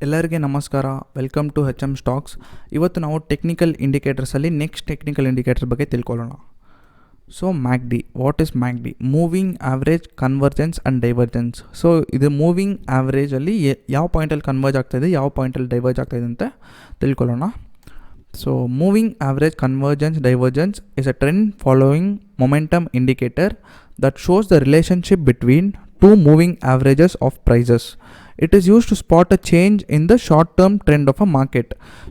ಎಲ್ಲರಿಗೆ ನಮಸ್ಕಾರ. Welcome to HM stocks. ಇವತ್ತು ನಾವು ಟೆಕ್ನಿಕಲ್ ಇಂಡಿಕೇಟರ್ಸಲ್ಲಿ ನೆಕ್ಸ್ಟ್ ಟೆಕ್ನಿಕಲ್ ಇಂಡಿಕೇಟರ್ ಬಗ್ಗೆ ತಿಳ್ಕೊಳ್ಳೋಣ. So MACD, what is MACD? Moving average convergence and divergence. So ಇದು ಮೂವಿಂಗ್ ಆವ್ರೇಜಲ್ಲಿ ಯಾವ ಪಾಯಿಂಟಲ್ಲಿ ಕನ್ವರ್ಜ್ ಆಗ್ತಾಯಿದೆ, ಯಾವ ಪಾಯಿಂಟಲ್ಲಿ ಡೈವರ್ಜ್ ಆಗ್ತಾಯಿದೆ ಅಂತ ತಿಳ್ಕೊಳ್ಳೋಣ. So moving average convergence divergence is a trend following momentum indicator that shows the relationship between two moving averages of prices. It is used to spot a change in the short term trend of a market.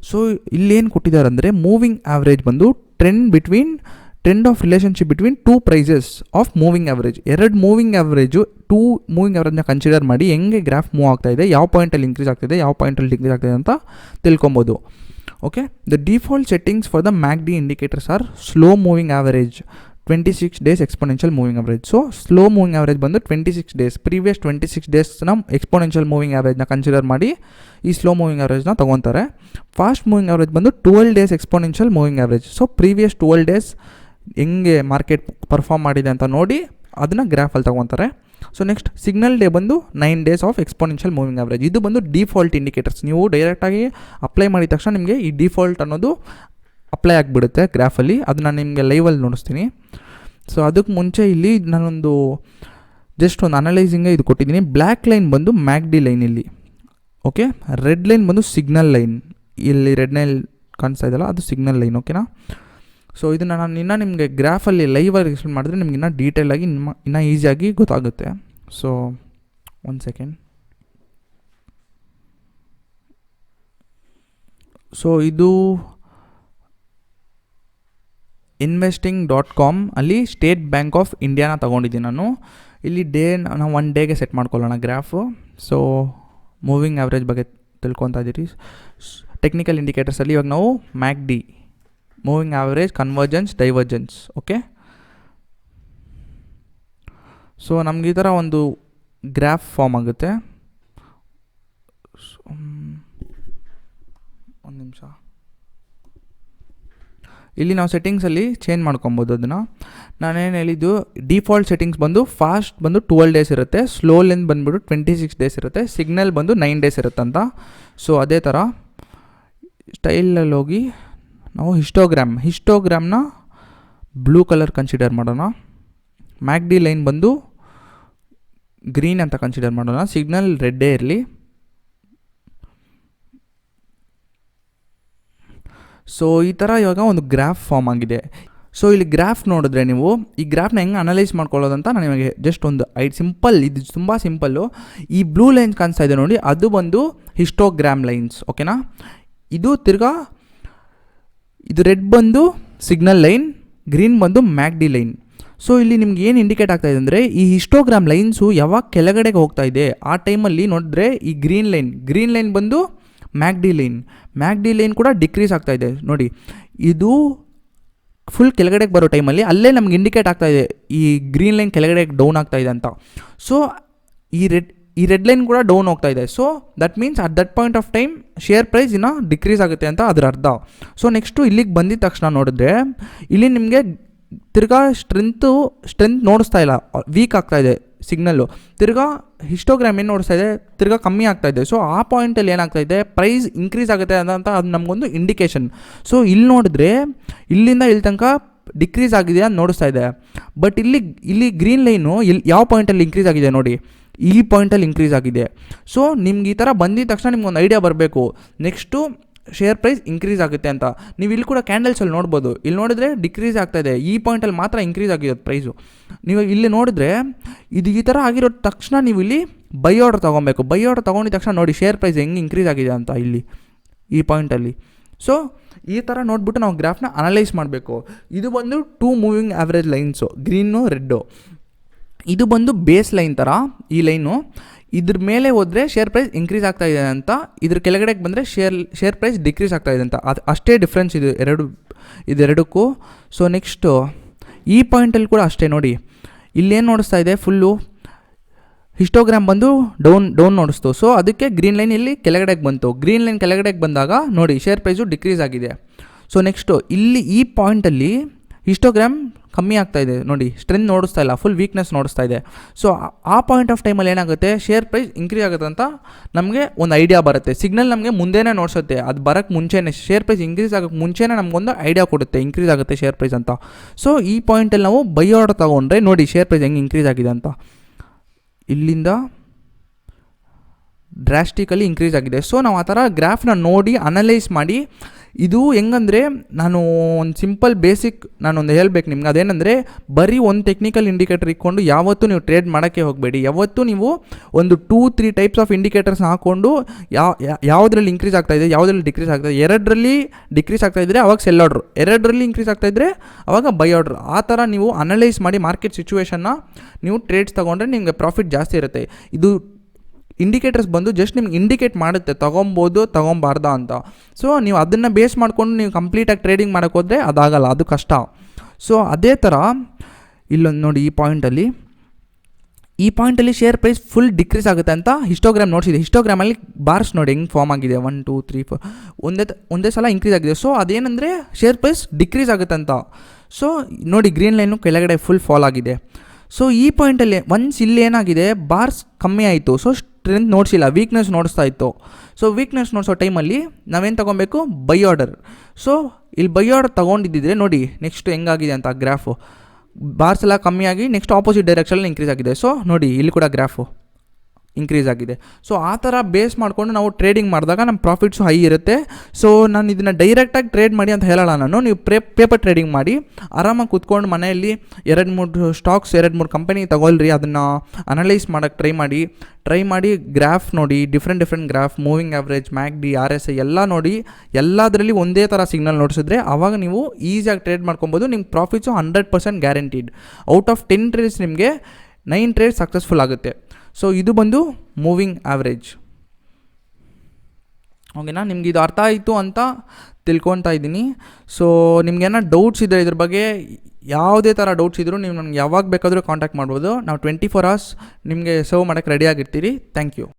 So ಇಲ್ಲಿ ಏನು ಕೊಟ್ಟಿದ್ದಾರೆ ಅಂದರೆ moving average ಬಂದು trend of relationship between two prices of moving average. ಎರಡು moving average two moving ಆವ್ರೇಜ್ನ consider ಮಾಡಿ ಹೆಂಗೆ graph move ಆಗ್ತಾ ಇದೆ, ಯಾವ ಪಾಯಿಂಟಲ್ಲಿ ಇನ್ಕ್ರೀಸ್ ಆಗ್ತಿದೆ, ಯಾವ ಪಾಯಿಂಟಲ್ಲಿ ಡಿಕ್ರೀಸ್ ಆಗ್ತಿದೆ ಅಂತ ತಿಳ್ಕೊಬೋದು. Okay, the default settings for the MACD indicators are slow moving average, 26 days exponential moving average. So slow moving average ಬಂದು 26 days, ಪ್ರೀವಿಯಸ್ 26 daysನ ಎಕ್ಸ್ಪೋನೆನ್ಷಿಯಲ್ ಮೂವಿಂಗ್ ಆವ್ರೇಜ್ನ ಕನ್ಸಿಡರ್ ಮಾಡಿ ಈ ಸ್ಲೋ ಮೂವಿಂಗ್ ಆವ್ರೇಜ್ನ ತೊಗೊತಾರೆ. ಫಾಸ್ಟ್ ಮೂವಿಂಗ್ ಆವ್ರೇಜ್ ಬಂದು 12 days exponential moving average. So previous 12 days ಹೆಂಗೆ market perform ಮಾಡಿದೆ ಅಂತ ನೋಡಿ ಅದನ್ನು ಗ್ರಾಫಲ್ಲಿ ತೊಗೊತಾರೆ. ಸೊ ನೆಕ್ಸ್ಟ್ ಸಿಗ್ನಲ್ ಡೇ ಬಂದು 9 days of exponential moving average. ಇದು ಬಂದು ಡಿಫಾಲ್ಟ್ ಇಂಡಿಕೇಟರ್ಸ್. ನೀವು ಡೈರೆಕ್ಟಾಗಿ ಅಪ್ಲೈ ಮಾಡಿದ ತಕ್ಷಣ ನಿಮಗೆ ಈ ಡಿಫಾಲ್ಟ್ ಅನ್ನೋದು ಅಪ್ಲೈ ಆಗಿಬಿಡುತ್ತೆ ಗ್ರಾಫಲ್ಲಿ. ಅದು ನಾನು ನಿಮಗೆ ಲೈವಲ್ಲಿ ನೋಡಿಸ್ತೀನಿ. ಸೊ ಅದಕ್ಕೆ ಮುಂಚೆ ಇಲ್ಲಿ ನಾನೊಂದು ಜಸ್ಟ್ ಒಂದು ಅನಲೈಸಿಂಗೇ ಇದು ಕೊಟ್ಟಿದ್ದೀನಿ. ಬ್ಲ್ಯಾಕ್ ಲೈನ್ ಬಂದು MACD ಲೈನ್ ಇಲ್ಲಿ. ಓಕೆ, ರೆಡ್ ಲೈನ್ ಬಂದು ಸಿಗ್ನಲ್ ಲೈನ್. ಇಲ್ಲಿ ರೆಡ್ ಲೈನ್ ಕಾಣಿಸ್ತಾ ಇದೆಯಲ್ಲ ಅದು ಸಿಗ್ನಲ್ ಲೈನ್. ಓಕೆನಾ? ಸೊ ಇದನ್ನು ನಾನು ಇನ್ನೂ ನಿಮಗೆ ಗ್ರಾಫಲ್ಲಿ ಲೈವಾಗಿ ಎಕ್ಸ್ಪ್ಲೇನ್ ಮಾಡಿದ್ರೆ ನಿಮ್ಗೆ ಇನ್ನೂ ಡೀಟೇಲಾಗಿ ಇನ್ನೂ ಈಸಿಯಾಗಿ ಗೊತ್ತಾಗುತ್ತೆ. ಸೊ ಒಂದು ಸೆಕೆಂಡ್. ಸೊ ಇದು investing.com ಅಲ್ಲಿ ಸ್ಟೇಟ್ ಬ್ಯಾಂಕ್ ಆಫ್ ಇಂಡಿಯಾನ ತೊಗೊಂಡಿದ್ದೀನಿ ನಾನು. ಇಲ್ಲಿ ನಾವು 1 ಡೇಗೆ ಸೆಟ್ ಮಾಡ್ಕೊಳ್ಳೋಣ ಗ್ರಾಫು. ಸೊ ಮೂವಿಂಗ್ ಆವ್ರೇಜ್ ಬಗ್ಗೆ ತಿಳ್ಕೊತಾ ಇದ್ದೀರಿ. ಟೆಕ್ನಿಕಲ್ ಇಂಡಿಕೇಟರ್ಸಲ್ಲಿ ಇವಾಗ ನಾವು MACD, moving average convergence divergence. Okay, so ನಮ್ಗೆ ಈ ಥರ ಒಂದು ಗ್ರಾಫ್ ಫಾರ್ಮ್ ಆಗುತ್ತೆ. ಒಂದು ನಿಮಿಷ. ಇಲ್ಲಿ ನಾವು ಸೆಟ್ಟಿಂಗ್ಸಲ್ಲಿ ಚೇಂಜ್ ಮಾಡ್ಕೊಬೋದು ಅದನ್ನು. ನಾನೇನು ಹೇಳಿದ್ದು, ಡಿಫಾಲ್ಟ್ ಸೆಟ್ಟಿಂಗ್ಸ್ ಬಂದು ಫಾಸ್ಟ್ ಬಂದು 12 days ಇರುತ್ತೆ, ಸ್ಲೋ ಲೆಂತ್ ಬಂದುಬಿಟ್ಟು 26 days ಇರುತ್ತೆ, ಸಿಗ್ನಲ್ ಬಂದು 9 days ಇರುತ್ತೆ ಅಂತ. ಸೊ ಅದೇ ಥರ ಸ್ಟೈಲಲ್ಲಿ ಹೋಗಿ ನಾವು ಹಿಸ್ಟೋಗ್ರಾಮ್ನ ಬ್ಲೂ ಕಲರ್ ಕನ್ಸಿಡರ್ ಮಾಡೋಣ. MACD ಲೈನ್ ಬಂದು ಗ್ರೀನ್ ಅಂತ ಕನ್ಸಿಡರ್ ಮಾಡೋಣ. ಸಿಗ್ನಲ್ ರೆಡ್ಡೇ ಇರಲಿ. ಸೊ ಈ ಥರ ಇವಾಗ ಒಂದು ಗ್ರಾಫ್ ಫಾರ್ಮ್ ಆಗಿದೆ. ಸೊ ಇಲ್ಲಿ ಗ್ರಾಫ್ ನೋಡಿದ್ರೆ ನೀವು ಈ ಗ್ರಾಫ್ನ ಹೆಂಗೆ ಅನಲೈಸ್ ಮಾಡ್ಕೊಳ್ಳೋದಂತ ನಾನು ನಿಮಗೆ ಜಸ್ಟ್ ಒಂದು ಸಿಂಪಲ್, ಇದು ತುಂಬ ಸಿಂಪಲ್ಲು. ಈ ಬ್ಲೂ ಲೈನ್ಸ್ ಕಾಣಿಸ್ತಾ ಇದೆ ನೋಡಿ, ಅದು ಬಂದು ಹಿಸ್ಟೋಗ್ರಾಮ್ ಲೈನ್ಸ್. ಓಕೆನಾ? ಇದು ತಿರ್ಗಾ ಇದು ರೆಡ್ ಬಂದು ಸಿಗ್ನಲ್ ಲೈನ್, ಗ್ರೀನ್ ಬಂದು MACD ಲೈನ್. ಸೊ ಇಲ್ಲಿ ನಿಮ್ಗೆ ಏನು ಇಂಡಿಕೇಟ್ ಆಗ್ತಾಯಿದೆ ಅಂದರೆ ಈ ಹಿಸ್ಟೋಗ್ರಾಮ್ ಲೈನ್ಸು ಯಾವಾಗ ಕೆಳಗಡೆಗೆ ಹೋಗ್ತಾ ಇದೆ ಆ ಟೈಮಲ್ಲಿ ನೋಡಿದ್ರೆ ಈ ಗ್ರೀನ್ ಲೈನ್ ಬಂದು MACD ಲೈನ್ ಕೂಡ ಡಿಕ್ರೀಸ್ ಆಗ್ತಾ ಇದೆ ನೋಡಿ. ಇದು ಫುಲ್ ಕೆಳಗಡೆಗೆ ಬರೋ ಟೈಮಲ್ಲಿ ಅಲ್ಲೇ ನಮ್ಗೆ ಇಂಡಿಕೇಟ್ ಆಗ್ತಾ ಇದೆ ಈ ಗ್ರೀನ್ ಲೈನ್ ಕೆಳಗಡೆ ಡೌನ್ ಆಗ್ತಾ ಇದೆ ಅಂತ. ಸೊ ಈ ರೆಡ್ ಲೈನ್ ಕೂಡ ಡೌನ್ ಹೋಗ್ತಾ ಇದೆ. So that means at that point of time share price ಇನ್ನೂ ಡಿಕ್ರೀಸ್ ಆಗುತ್ತೆ ಅಂತ ಅದರ ಅರ್ಥ. ಸೊ ನೆಕ್ಸ್ಟು ಇಲ್ಲಿಗೆ ಬಂದಿದ ತಕ್ಷಣ ನೋಡಿದ್ರೆ ಇಲ್ಲಿ ನಿಮಗೆ ತಿರ್ಗಾ ಸ್ಟ್ರೆಂತ್ ನೋಡಿಸ್ತಾ ಇಲ್ಲ, ವೀಕ್ ಆಗ್ತಾ ಇದೆ ಸಿಗ್ನಲ್ಲು. ತಿರ್ಗಾ ಹಿಸ್ಟೋಗ್ರಾಮ್ ಏನು ನೋಡಿಸ್ತಾ ಇದೆ, ತಿರ್ಗಾ ಕಮ್ಮಿ ಆಗ್ತಾ ಇದೆ. ಸೊ ಆ ಪಾಯಿಂಟಲ್ಲಿ ಏನಾಗ್ತಾ ಇದೆ, ಪ್ರೈಸ್ ಇನ್ಕ್ರೀಸ್ ಆಗುತ್ತೆ ಅಂತ ಅದು ನಮಗೊಂದು ಇಂಡಿಕೇಶನ್. ಸೊ ಇಲ್ಲಿ ನೋಡಿದ್ರೆ ಇಲ್ಲಿಂದ ಇಲ್ಲಿ ತನಕ ಡಿಕ್ರೀಸ್ ಆಗಿದೆ ಅಂತ ನೋಡಿಸ್ತಾ ಇದೆ. ಬಟ್ ಇಲ್ಲಿ ಗ್ರೀನ್ ಲೈನು ಯಾವ ಪಾಯಿಂಟಲ್ಲಿ ಇನ್ಕ್ರೀಸ್ ಆಗಿದೆ ನೋಡಿ, ಈ ಪಾಯಿಂಟಲ್ಲಿ ಇನ್ಕ್ರೀಸ್ ಆಗಿದೆ. ಸೊ ನಿಮ್ಗೆ ಈ ಥರ ಬಂದಿದ ತಕ್ಷಣ ನಿಮ್ಗೊಂದು ಐಡಿಯಾ ಬರಬೇಕು ನೆಕ್ಸ್ಟು ಶೇರ್ ಪ್ರೈಸ್ ಇನ್ಕ್ರೀಸ್ ಆಗುತ್ತೆ ಅಂತ. ನೀವು ಇಲ್ಲಿ ಕೂಡ ಕ್ಯಾಂಡಲ್ಸಲ್ಲಿ ನೋಡ್ಬೋದು, ಇಲ್ಲಿ ನೋಡಿದ್ರೆ ಡಿಕ್ರೀಸ್ ಆಗ್ತಾಯಿದೆ, ಈ ಪಾಯಿಂಟಲ್ಲಿ ಮಾತ್ರ ಇನ್ಕ್ರೀಸ್ ಆಗಿರೋದು ಪ್ರೈಸು. ನೀವು ಇಲ್ಲಿ ನೋಡಿದ್ರೆ ಇದು ಈ ಥರ ಆಗಿರೋ ತಕ್ಷಣ ನೀವು ಇಲ್ಲಿ ಬೈ ಆರ್ಡರ್ ತೊಗೊಬೇಕು. ಬೈ ಆರ್ಡರ್ ತೊಗೊಂಡಿದ ತಕ್ಷಣ ನೋಡಿ ಶೇರ್ ಪ್ರೈಸ್ ಹೆಂಗೆ ಇನ್ಕ್ರೀಸ್ ಆಗಿದೆ ಅಂತ ಇಲ್ಲಿ ಈ ಪಾಯಿಂಟಲ್ಲಿ. ಸೊ ಈ ಥರ ನೋಡಿಬಿಟ್ಟು ನಾವು ಗ್ರಾಫ್ನ ಅನಲೈಸ್ ಮಾಡಬೇಕು. ಇದು ಬಂದು 2 moving average lines, green red. ಇದು ಬಂದು ಬೇಸ್ ಲೈನ್ ಥರ ಈ ಲೈನು. ಇದ್ರ ಮೇಲೆ ಹೋದರೆ ಶೇರ್ ಪ್ರೈಸ್ ಇನ್ಕ್ರೀಸ್ ಆಗ್ತಾ ಇದೆ ಅಂತ, ಇದ್ರ ಕೆಳಗಡೆಗೆ ಬಂದರೆ ಶೇರ್ ಪ್ರೈಸ್ ಡಿಕ್ರೀಸ್ ಆಗ್ತಾ ಇದೆ ಅಂತ. ಅದು ಅಷ್ಟೇ ಡಿಫ್ರೆನ್ಸ್ ಇದೆರಡಕ್ಕೂ. ಸೊ ನೆಕ್ಸ್ಟು ಈ ಪಾಯಿಂಟಲ್ಲಿ ಕೂಡ ಅಷ್ಟೇ ನೋಡಿ, ಇಲ್ಲೇನು ನೋಡಿಸ್ತಾ ಇದೆ, ಫುಲ್ಲು ಹಿಸ್ಟೋಗ್ರಾಮ್ ಬಂದು ಡೌನ್ ನೋಡಿಸ್ತು. ಸೊ ಅದಕ್ಕೆ ಗ್ರೀನ್ ಲೈನ್ ಇಲ್ಲಿ ಕೆಳಗಡೆಗೆ ಬಂತು. ಗ್ರೀನ್ ಲೈನ್ ಕೆಳಗಡೆಗೆ ಬಂದಾಗ ನೋಡಿ ಶೇರ್ ಪ್ರೈಸು ಡಿಕ್ರೀಸ್ ಆಗಿದೆ. ಸೊ ನೆಕ್ಸ್ಟು ಇಲ್ಲಿ ಈ ಪಾಯಿಂಟಲ್ಲಿ ಹಿಸ್ಟೋಗ್ರಾಮ್ ಕಮ್ಮಿ ಆಗ್ತಾ ಇದೆ ನೋಡಿ, ಸ್ಟ್ರೆಂತ್ ನೋಡಿಸ್ತಾ ಇಲ್ಲ, ಫುಲ್ ವೀಕ್ನೆಸ್ ನೋಡಿಸ್ತಾ ಇದೆ. ಸೊ ಆ ಪಾಯಿಂಟ್ ಆಫ್ ಟೈಮಲ್ಲಿ ಏನಾಗುತ್ತೆ, ಶೇರ್ ಪ್ರೈಸ್ ಇನ್ಕ್ರೀಸ್ ಆಗುತ್ತೆ ಅಂತ ನಮಗೆ ಒಂದು ಐಡಿಯಾ ಬರುತ್ತೆ. ಸಿಗ್ನಲ್ ನಮಗೆ ಮುಂದೆನೇ ನೋಡಿಸುತ್ತೆ, ಅದು ಬರೋಕ್ಕೆ ಮುಂಚೆನೇ, ಶೇರ್ ಪ್ರೈಸ್ ಇನ್ಕ್ರೀಸ್ ಆಗೋಕ್ಕೆ ಮುಂಚೆನೇ ನಮಗೊಂದು ಐಡಿಯಾ ಕೊಡುತ್ತೆ ಇನ್ಕ್ರೀಸ್ ಆಗುತ್ತೆ ಶೇರ್ ಪ್ರೈಸ್ ಅಂತ. ಸೊ ಈ ಪಾಯಿಂಟಲ್ಲಿ ನಾವು ಬೈ ಆರ್ಡರ್ ತೊಗೊಂಡ್ರೆ ನೋಡಿ ಶೇರ್ ಪ್ರೈಸ್ ಹೆಂಗೆ ಇನ್ಕ್ರೀಸ್ ಆಗಿದೆ ಅಂತ, ಇಲ್ಲಿಂದ ಡ್ರಾಸ್ಟಿಕಲಿ ಇನ್ಕ್ರೀಸ್ ಆಗಿದೆ. ಸೊ ನಾವು ಆ ಥರ ಗ್ರಾಫ್ನ ನೋಡಿ ಅನಲೈಸ್ ಮಾಡಿ, ಇದು ಹೆಂಗಂದರೆ ನಾನು ಒಂದು ಸಿಂಪಲ್ ಬೇಸಿಕ್ ನಾನೊಂದು ಹೇಳ್ಬೇಕು ನಿಮ್ಗೆ, ಅದೇನೆಂದರೆ ಬರೀ ಒಂದು ಟೆಕ್ನಿಕಲ್ ಇಂಡಿಕೇಟರ್ ಇಟ್ಕೊಂಡು ಯಾವತ್ತೂ ನೀವು ಟ್ರೇಡ್ ಮಾಡೋಕ್ಕೆ ಹೋಗಬೇಡಿ. ಯಾವತ್ತೂ ನೀವು ಒಂದು 2-3 ಟೈಪ್ಸ್ ಆಫ್ ಇಂಡಿಕೇಟರ್ಸ್ನ ಹಾಕ್ಕೊಂಡು ಯಾವುದರಲ್ಲಿ ಇನ್ಕ್ರೀಸ್ ಆಗ್ತಾಯಿದೆ, ಯಾವುದರಲ್ಲಿ ಡಿಕ್ರೀಸ್ ಆಗ್ತಾಯಿದೆ, ಎರಡರಲ್ಲಿ ಡಿಕ್ರೀಸ್ ಆಗ್ತಾಯಿದ್ರೆ ಅವಾಗ ಸೆಲ್ ಆರ್ಡ್ರು, ಎರಡರಲ್ಲಿ ಇನ್ಕ್ರೀಸ್ ಆಗ್ತಾಯಿದ್ರೆ ಅವಾಗ ಬೈ ಆರ್ಡ್ರು. ಆ ಥರ ನೀವು ಅನಲೈಸ್ ಮಾಡಿ ಮಾರ್ಕೆಟ್ ಸಿಚುವೇಷನ್ನ ನೀವು ಟ್ರೇಡ್ಸ್ ತೊಗೊಂಡ್ರೆ ನಿಮಗೆ ಪ್ರಾಫಿಟ್ ಜಾಸ್ತಿ ಇರುತ್ತೆ. ಇದು ಇಂಡಿಕೇಟರ್ಸ್ ಬಂದು ಜಸ್ಟ್ ನಿಮ್ಗೆ ಇಂಡಿಕೇಟ್ ಮಾಡುತ್ತೆ ತೊಗೊಬೋದು ತೊಗೊಬಾರ್ದ ಅಂತ. ಸೊ ನೀವು ಅದನ್ನು ಬೇಸ್ ಮಾಡಿಕೊಂಡು ನೀವು ಕಂಪ್ಲೀಟಾಗಿ ಟ್ರೇಡಿಂಗ್ ಮಾಡೋಕ್ಕೆ ಹೋದರೆ ಅದಾಗಲ್ಲ, ಅದು ಕಷ್ಟ. ಸೊ ಅದೇ ಥರ ಇಲ್ಲೊಂದು ನೋಡಿ, ಈ ಪಾಯಿಂಟಲ್ಲಿ ಶೇರ್ ಪ್ರೈಸ್ ಫುಲ್ ಡಿಕ್ರೀಸ್ ಆಗುತ್ತೆ ಅಂತ ಹಿಸ್ಟೋಗ್ರಾಮ್ ನೋಡಿಸಿದೆ. ಹಿಸ್ಟೋಗ್ರಾಮಲ್ಲಿ ಬಾರ್ಸ್ ನೋಡಿ ಹೆಂಗೆ ಫಾರ್ಮ್ ಆಗಿದೆ, 1 2 3 4 ಒಂದೇ ಸಲ ಇನ್ಕ್ರೀಸ್ ಆಗಿದೆ. ಸೊ ಅದೇನೆಂದರೆ ಶೇರ್ ಪ್ರೈಸ್ ಡಿಕ್ರೀಸ್ ಆಗುತ್ತೆ ಅಂತ. ಸೊ ನೋಡಿ ಗ್ರೀನ್ ಲೈನು ಕೆಳಗಡೆ ಫುಲ್ ಫಾಲ್ ಆಗಿದೆ. ಸೊ ಈ ಪಾಯಿಂಟಲ್ಲಿ ಒನ್ಸ್ ಇಲ್ಲಿ ಏನಾಗಿದೆ, ಬಾರ್ಸ್ ಕಮ್ಮಿ ಆಯಿತು. ಸೊ ಸ್ಟ್ರೆಂತ್ ನೋಡಿಸಿಲ್ಲ, ವೀಕ್ನೆಸ್ ನೋಡಿಸ್ತಾ ಇತ್ತು. ಸೊ ವೀಕ್ನೆಸ್ ನೋಡಿಸೋ ಟೈಮಲ್ಲಿ ನಾವೇನು ತೊಗೊಬೇಕು, ಬೈ ಆರ್ಡರ್. ಸೊ ಇಲ್ಲಿ ಬೈ ಆರ್ಡರ್ ತೊಗೊಂಡಿದ್ದಿದ್ರೆ ನೋಡಿ ನೆಕ್ಸ್ಟ್ ಹೆಂಗಾಗಿದೆ ಅಂತ ಗ್ರಾಫು, ಬಾರ್ಸ್ ಎಲ್ಲ ಕಮ್ಮಿಯಾಗಿ ನೆಕ್ಸ್ಟ್ ಆಪೋಸಿಟ್ ಡೈರೆಕ್ಷನಲ್ಲಿ ಇನ್ಕ್ರೀಸ್ ಆಗಿದೆ. ಸೊ ನೋಡಿ ಇಲ್ಲಿ ಕೂಡ ಗ್ರಾಫು ಇನ್ಕ್ರೀಸ್ ಆಗಿದೆ. ಸೊ ಆ ಥರ ಬೇಸ್ ಮಾಡಿಕೊಂಡು ನಾವು ಟ್ರೇಡಿಂಗ್ ಮಾಡಿದಾಗ ನಮ್ಮ ಪ್ರಾಫಿಟ್ಸು ಹೈ ಇರುತ್ತೆ. ಸೊ ನಾನು ಇದನ್ನು ಡೈರೆಕ್ಟಾಗಿ ಟ್ರೇಡ್ ಮಾಡಿ ಅಂತ ಹೇಳೋಲ್ಲ ನಾನು, ನೀವು ಪೇಪರ್ ಟ್ರೇಡಿಂಗ್ ಮಾಡಿ ಆರಾಮಾಗಿ ಕೂತ್ಕೊಂಡು ಮನೆಯಲ್ಲಿ 2-3 ಸ್ಟಾಕ್ಸ್ 2-3 ಕಂಪನಿ ತೊಗೊಳ್ರಿ, ಅದನ್ನು ಅನಲೈಸ್ ಮಾಡೋಕ್ಕೆ ಟ್ರೈ ಮಾಡಿ ಗ್ರಾಫ್ ನೋಡಿ, different graph, moving average, MACD, RSI ಎಲ್ಲ ನೋಡಿ, ಎಲ್ಲದರಲ್ಲಿ ಒಂದೇ ಥರ ಸಿಗ್ನಲ್ ನೋಡಿಸಿದ್ರೆ ಆವಾಗ ನೀವು ಈಸಿಯಾಗಿ ಟ್ರೇಡ್ ಮಾಡ್ಕೊಬೋದು. ನಿಮ್ಗೆ profits 100% guaranteed. Out of 10 trades ನಿಮಗೆ 9 ಟ್ರೇಡ್ ಸಕ್ಸಸ್ಫುಲ್ ಆಗುತ್ತೆ. ಸೊ ಇದು ಬಂದು ಮೂವಿಂಗ್ ಆವ್ರೇಜ್. ಓಕೆನಾ, ನಿಮ್ಗೆ ಇದು ಅರ್ಥ ಆಯಿತು ಅಂತ ತಿಳ್ಕೊತಾ ಇದ್ದೀನಿ. ಸೊ ನಿಮ್ಗೇನೋ ಡೌಟ್ಸ್ ಇದೆ ಇದ್ರ ಬಗ್ಗೆ, ಯಾವುದೇ ಥರ ಡೌಟ್ಸ್ ಇದ್ದರೂ ನೀವು ನನಗೆ ಯಾವಾಗ ಬೇಕಾದರೂ ಕಾಂಟ್ಯಾಕ್ಟ್ ಮಾಡ್ಬೋದು. ನಾವು 24 hours ನಿಮಗೆ ಸರ್ವ್ ಮಾಡೋಕ್ಕೆ ರೆಡಿಯಾಗಿರ್ತೀರಿ. Thank you.